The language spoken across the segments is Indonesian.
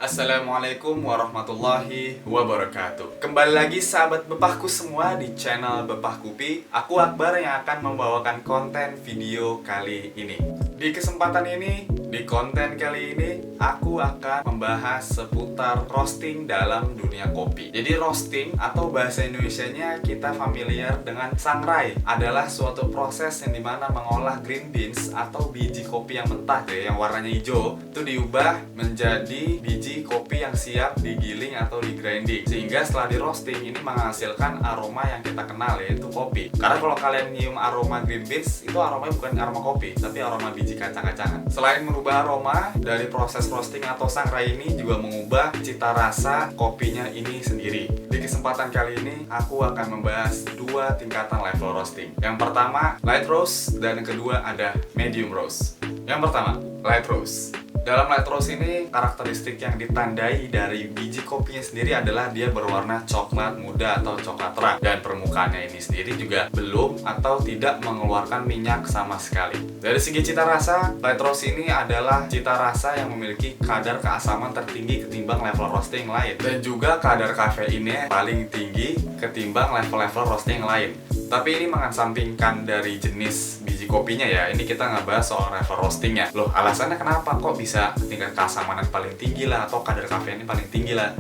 Assalamualaikum warahmatullahi wabarakatuh. Kembali lagi sahabat Bepahku semua di channel Bepah Kupi. Aku Akbar yang akan membawakan konten video kali ini. Di kesempatan ini, di konten kali ini, aku akan membahas seputar roasting dalam dunia kopi. Jadi roasting atau bahasa Indonesianya kita familiar dengan sangrai adalah suatu proses yang dimana mengolah green beans atau biji kopi yang mentah yang warnanya hijau itu diubah menjadi biji kopi yang siap digiling atau di grinding, sehingga setelah di roasting ini menghasilkan aroma yang kita kenal, yaitu kopi. Karena kalau kalian nyium aroma green beans, itu aromanya bukan aroma kopi tapi aroma biji kacang-kacangan. Selain merubah aroma dari proses roasting atau sangrai ini juga mengubah cita rasa kopinya ini sendiri. Di kesempatan kali ini aku akan membahas dua tingkatan level roasting. Yang pertama light roast dan yang kedua ada medium roast. Yang pertama light roast. Dalam light roast ini, karakteristik yang ditandai dari biji kopinya sendiri adalah dia berwarna coklat muda atau coklat terang, dan permukaannya ini sendiri juga belum atau tidak mengeluarkan minyak sama sekali. Dari segi cita rasa, light roast ini adalah cita rasa yang memiliki kadar keasaman tertinggi ketimbang level roasting lain, dan juga kadar kafeinnya paling tinggi ketimbang level-level roasting lain. Tapi ini mengesampingkan dari jenis biji kopinya ya. Ini kita nggak bahas soal level roastingnya. Loh, alasannya kenapa kok bisa tingkat keasamanan paling tinggi lah atau kadar kafeinnya paling tinggi lah?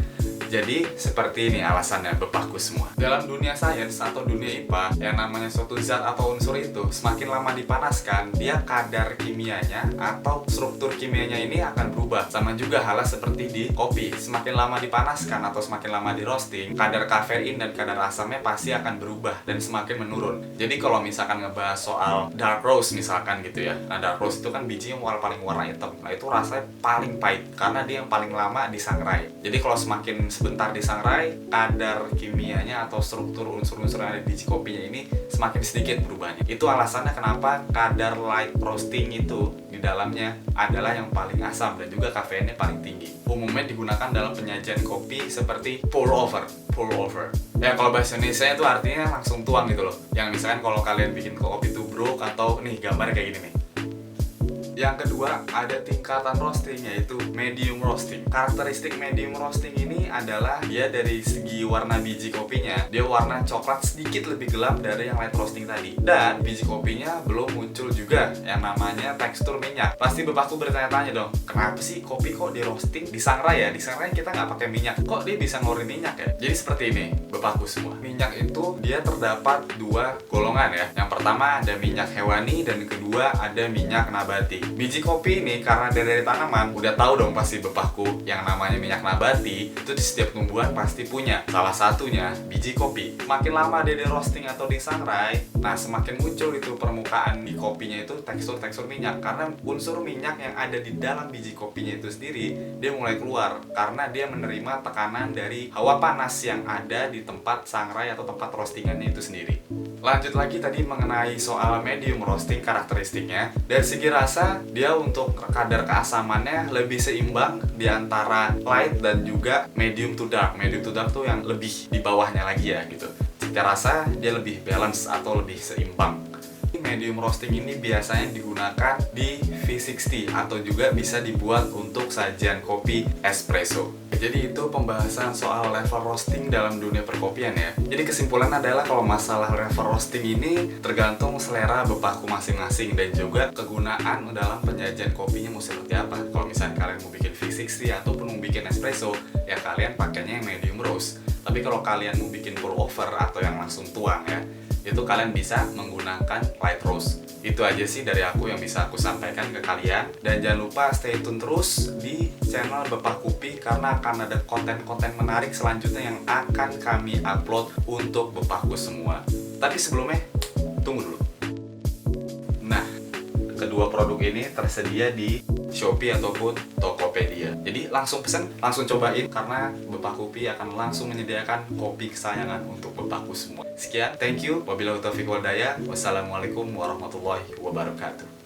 Jadi seperti ini alasannya Bepahku semua. Dalam dunia sains atau dunia IPA, yang namanya suatu zat atau unsur itu semakin lama dipanaskan, dia kadar kimianya atau struktur kimianya ini akan berubah. Sama juga halnya seperti di kopi. Semakin lama dipanaskan atau semakin lama di roasting, kadar kafein dan kadar asamnya pasti akan berubah dan semakin menurun. Jadi kalau misalkan ngebahas soal dark roast misalkan gitu ya. Nah, dark roast itu kan biji yang paling warna hitam. Nah, itu rasanya paling pahit karena dia yang paling lama disangrai. Jadi kalau semakin sebentar disangrai, kadar kimianya atau struktur unsur-unsur yang ada di biji kopinya ini semakin sedikit berubahnya. Itu alasannya kenapa kadar light roasting itu di dalamnya adalah yang paling asam dan juga kafeinnya paling tinggi. Umumnya digunakan dalam penyajian kopi seperti pour over. Ya kalau bahasa Indonesia itu artinya langsung tuang gitu loh. Yang misalkan kalau kalian bikin kopi tubruk atau nih gambarnya kayak gini nih. Yang kedua, ada tingkatan roasting, yaitu medium roasting. Karakteristik medium roasting ini adalah dia dari segi warna biji kopinya, dia warna coklat sedikit lebih gelap dari yang light roasting tadi. Dan biji kopinya belum muncul juga yang namanya tekstur minyak. Pasti Bapakku bertanya-tanya dong, kenapa sih kopi kok di roasting, disangrai ya? Disangrai kita nggak pakai minyak, kok dia bisa ngeluarin minyak ya? Jadi seperti ini, Bapakku semua. Minyak itu dia terdapat dua golongan ya. Yang pertama ada minyak hewani dan kedua ada minyak nabati. Biji kopi ini karena dari tanaman, udah tahu dong pasti Bepahku yang namanya minyak nabati itu di setiap tumbuhan pasti punya. Salah satunya biji kopi. Makin lama dia di roasting atau disangrai, nah semakin muncul itu permukaan di kopinya itu tekstur-tekstur minyak, karena unsur minyak yang ada di dalam biji kopinya itu sendiri dia mulai keluar karena dia menerima tekanan dari hawa panas yang ada di tempat sangrai atau tempat roastingannya itu sendiri. Lanjut lagi tadi mengenai soal medium roasting karakteristiknya. Dari segi rasa, dia untuk kadar keasamannya lebih seimbang di antara light dan juga medium to dark. Medium to dark tuh yang lebih di bawahnya lagi ya gitu. Cita rasa dia lebih balance atau lebih seimbang. Medium roasting ini biasanya digunakan di V60 atau juga bisa dibuat untuk sajian kopi espresso. Jadi itu pembahasan soal level roasting dalam dunia perkopian ya. Jadi kesimpulan adalah kalau masalah level roasting ini tergantung selera Bepahku masing-masing dan juga kegunaan dalam penyajian kopinya mau seperti apa. Kalau misalnya kalian mau bikin V60 ataupun mau bikin espresso, ya kalian pakainya yang medium roast. Tapi kalau kalian mau bikin pour over atau yang langsung tuang ya, itu kalian bisa menggunakan light roast. Itu aja sih dari aku yang bisa aku sampaikan ke kalian. Dan jangan lupa stay tune terus di channel Bepah Kupi karena akan ada konten-konten menarik selanjutnya yang akan kami upload untuk Bepahku semua. Tapi sebelumnya, tunggu dulu. Nah, kedua produk ini tersedia di Shopee ataupun Tokopedia. Jadi langsung pesan, langsung cobain karena Bepah Kupi akan langsung menyediakan kopi kesayangan untuk Bepahku semua. Sekian, thank you. Wabillahi taufiq wal hidayah. Wassalamualaikum warahmatullahi wabarakatuh.